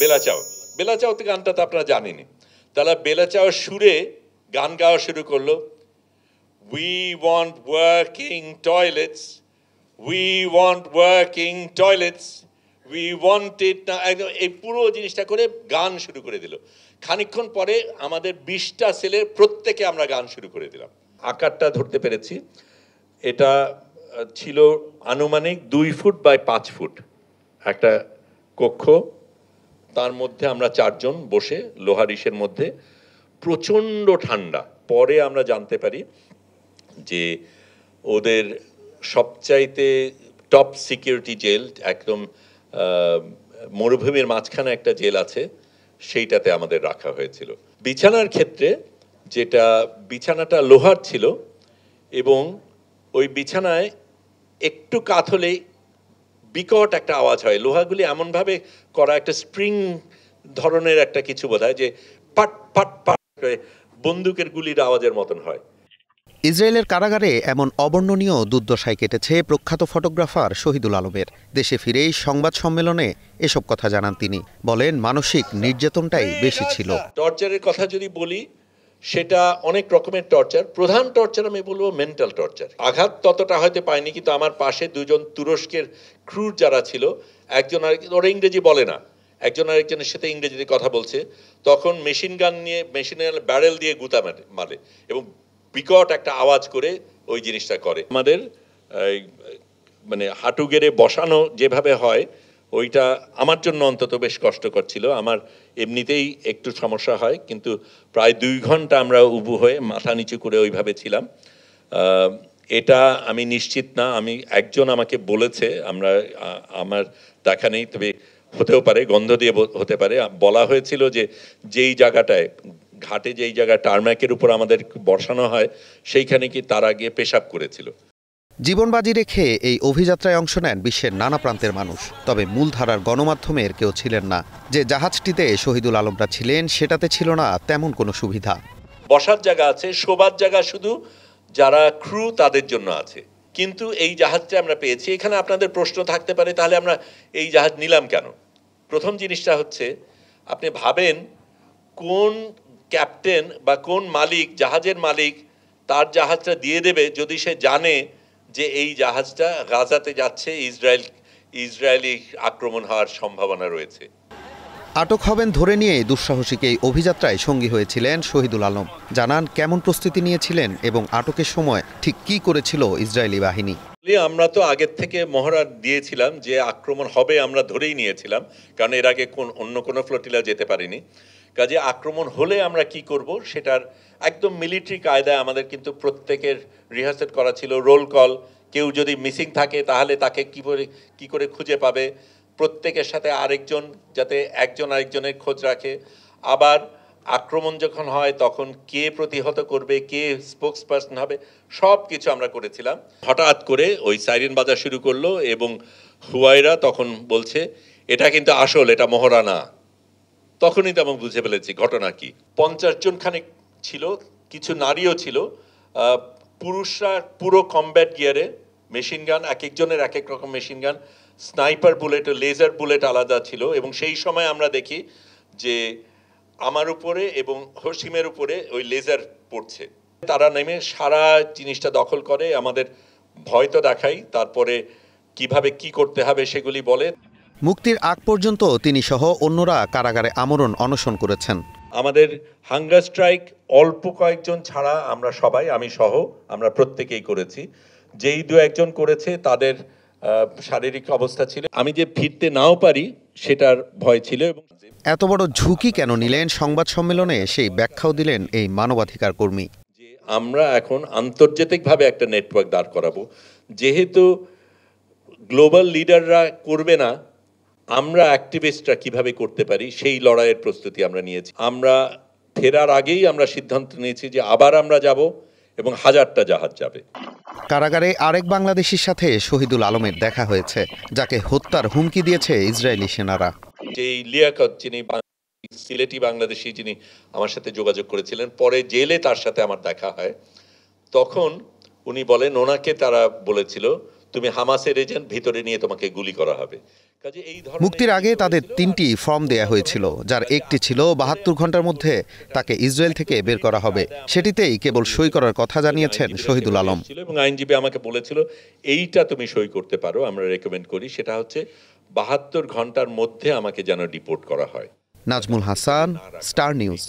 বেলা চাও, বেলা চাও তো গানটা তো আপনারা জানেনি। তাহলে বেলা চাওয়ার সুরে গান গাওয়া শুরু করলো, we want working toilets, we want working toilets, we want ইট না, একদম এই পুরো জিনিসটা করে গান শুরু করে দিল। খানিকক্ষণ পরে আমাদের 20টা ছেলের প্রত্যেকে আমরা গান শুরু করে দিলাম। আকারটা ধরতে পেরেছি, এটা ছিল আনুমানিক 2 ফুট বাই 5 ফুট একটা কক্ষ, তার মধ্যে আমরা 4 জন বসে লোহার ইসের মধ্যে, প্রচণ্ড ঠান্ডা। পরে আমরা জানতে পারি যে ওদের সবচাইতে টপ সিকিউরিটি জেল, একদম মরুভূমির মাঝখানে একটা জেল আছে, সেইটাতে আমাদের রাখা হয়েছিল। বিছানার ক্ষেত্রে যেটা, বিছানাটা লোহার ছিল এবং ওই বিছানায় একটু কাত হলেই বিকট একটা আওয়াজ হয়। লোহাগুলি এমনভাবে করা, একটা স্প্রিং ধরনের একটা কিছু বোধহয়, যে পাট পাট পাট করে বন্দুকের গুলির আওয়াজের মতন হয়। ইসরায়েলের কারাগারে এমন অবর্ণনীয় দুর্দশায় কেটেছে প্রখ্যাত ফটোগ্রাফার শহীদুল আলমের। দেশে ফিরেই সংবাদ সম্মেলনে এসব কথা জানান তিনি। বলেন, মানসিক নির্যাতনটাই বেশি ছিল। টর্চারের কথা যদি বলি, সেটা অনেক রকমের টর্চার। প্রধান টর্চার আমি বলবো মেন্টাল টর্চার। আঘাত ততটা হয়তো পাইনি, কিন্তু আমার পাশে 2 জন তুরস্কের ক্রু যারা ছিল, একজন আরেকজন, ওরা ইংরেজি বলে না, একজন আরেকজনের সাথে ইংরেজিতে কথা বলছে, তখন মেশিন গান নিয়ে, মেশিনের ব্যারেল দিয়ে গুতা মারে এবং বিকট একটা আওয়াজ করে ওই জিনিসটা করে। আমাদের মানে হাঁটু গেড়ে বসানো যেভাবে হয়, ওইটা আমার জন্য অন্তত বেশ কষ্টকর ছিল। আমার এমনিতেই একটু সমস্যা হয়, কিন্তু প্রায় 2 ঘন্টা আমরা উবু হয়ে মাথা নিচু করে ওইভাবে ছিলাম। এটা আমি নিশ্চিত না, আমি একজন আমাকে বলেছে, আমার দেখা নেই, তবে হতেও পারে, গন্ধ দিয়ে হতে পারে, বলা হয়েছিল যে যেই জায়গাটায় ঘাটে, যেই জায়গায় টারম্যাকের উপর আমাদের বসানো হয়, সেইখানে কি তারা গিয়ে পেশাব করেছিল। জীবন বাজি রেখে এই অভিযাত্রায় অংশ নেন বিশ্বের নানা প্রান্তের মানুষ। তবে মূলধারার গণমাধ্যমের কেউ ছিলেন না। যে জাহাজটিতে শহীদুল আলমরা ছিলেন, সেটাতে ছিল না তেমন কোনো সুবিধা। বসার জায়গা আছে, শোবার জায়গা শুধু যারা ক্রু তাদের জন্য আছে, কিন্তু এই জাহাজটা আমরা পেয়েছি। এখানে আপনাদের প্রশ্ন থাকতে পারে, তাহলে আমরা এই জাহাজ নিলাম কেন? প্রথম জিনিসটা হচ্ছে, আপনি ভাবেন কোন ক্যাপ্টেন বা কোন মালিক, জাহাজের মালিক, তার জাহাজটা দিয়ে দেবে যদি সে জানে যে এই জাহাজটা গাজাতে যাচ্ছে, ইসরায়েলি আক্রমণ হওয়ার সম্ভাবনা রয়েছে। আটক হবেন ধরে নিয়ে দুঃসাহসিক এই অভিযাত্রায় সঙ্গী হয়েছিলেন শহীদুল আলম। জানান কেমন প্রস্তুতি নিয়েছিলেন এবং আটকের সময় ঠিক কি করেছিল ইসরায়েলি বাহিনী। আমরা তো আগের থেকে মহড়া দিয়েছিলাম যে আক্রমণ হবে, আমরা ধরেই নিয়েছিলাম, কারণ এর আগে অন্য কোনো ফ্লোটিলা যেতে পারিনি। কাজে আক্রমণ হলে আমরা কি করব, সেটার একদম মিলিটারি কায়দায় আমাদের কিন্তু প্রত্যেকের রিহার্সেল করা ছিল। রোল কল, কেউ যদি মিসিং থাকে তাহলে তাকে কি করে খুঁজে পাবে, প্রত্যেকের সাথে আরেকজন যাতে একজন আরেকজনের খোঁজ রাখে। আবার আক্রমণ যখন হয় তখন কে প্রতিহত করবে, কে স্পোক্স পার্সন হবে, সব কিছু আমরা করেছিলাম। হঠাৎ করে ওই সাইরেন বাজা শুরু করলো এবং হুয়াইরা তখন বলছে এটা কিন্তু আসল, এটা মহড়া না। তখনই তো আমি বুঝে ফেলেছি ঘটনা কি। 50 জন খানিক ছিল, কিছু নারীও ছিল। পুরুষরা পুরো কমব্যাট গিয়ারে, মেশিন গান, এক একজনের এক এক রকম machine gun, sniper bullet, laser bullet আলাদা ছিল। এবং সেই সময় আমরা দেখি যে আমার উপরে এবং হসিমের উপরে ওই লেজার পড়ছে। তারা নেমে সারা জিনিসটা দখল করে, আমাদের ভয় তো দেখাই, তারপরে কিভাবে কি করতে হবে সেগুলি বলে। মুক্তির আগ পর্যন্ত তিনি সহ অন্যরা কারাগারে আমরণ অনশন করেছেন। আমাদের হাঙ্গার স্ট্রাইক অল্প কয়েকজন ছাড়া আমরা সবাই, আমি সহ, আমরা প্রত্যেকেই করেছি। যেই 2-1 জন করেছে তাদের শারীরিক অবস্থা ছিল, আমি যে ফিরতে নাও পারি সেটার ভয় ছিল। এবং এত বড় ঝুঁকি কেন নিলেন, সংবাদ সম্মেলনে সেই ব্যাখ্যাও দিলেন এই মানবাধিকার কর্মী। যে আমরা এখন আন্তর্জাতিকভাবে একটা নেটওয়ার্ক দাঁড় করাবো, যেহেতু গ্লোবাল লিডাররা করবে না, আমরা অ্যাক্টিভিস্টরা কিভাবে করতে পারি সেই লড়াইয়ের প্রস্তুতি আমরা নিয়েছি। আমরা ফেরার আগেই আমরা সিদ্ধান্ত নিয়েছি যে আবার আমরা যাব এবং 1000টা জাহাজ যাবে। কারাগারে আরেক বাংলাদেশির সাথে শহীদুল আলমের দেখা হয়েছে, যাকে হত্যার হুমকি দিয়েছে ইসরায়েলি সেনারা। যেই লিয়াকত, যিনি সিলেটি বাংলাদেশি, যিনি আমার সাথে যোগাযোগ করেছিলেন, পরে জেলে তার সাথে আমার দেখা হয়। তখন উনি বলেন ওনাকে তারা বলেছিল তুমি হামাসের এজেন্ট, ভিতরে নিয়ে তোমাকে গুলি করা হবে। কাজে এই ধরনের মুক্তির আগে তাদের ৩টি ফর্ম দেয়া হয়েছিল, যার একটি ছিল ৭২ ঘন্টার মধ্যে তাকে ইসরায়েল থেকে বের করা হবে। সেটিতেই কেবল সই করার কথা জানিয়েছেন শহীদুল আলম। এবং আইনজীবী আমাকে বলেছিল এইটা তুমি সই করতে পারো, আমরা রেকমেন্ড করি, সেটা হচ্ছে ৭২ ঘন্টার মধ্যে আমাকে যেন ডিপোর্ট করা হয়। Nazmul Hasan, star news.